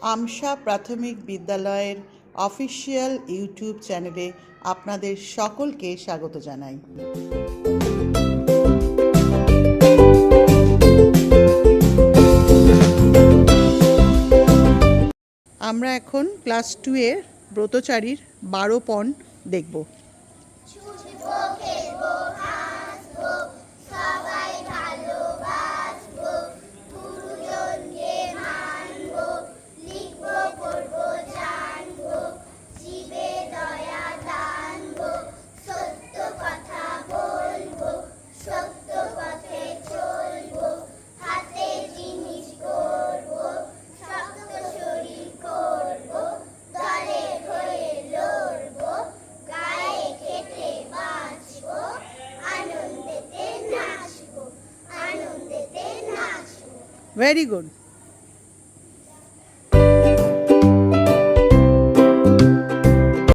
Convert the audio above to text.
আমসা প্রাথমিক বিদ্যালয়ের official YouTube চ্যানেলে আপনাদের সকলকে স্বাগত জানাই। আমরা এখন ক্লাস 2 এর ব্রতচারীর 12 পণ দেখব। Very good.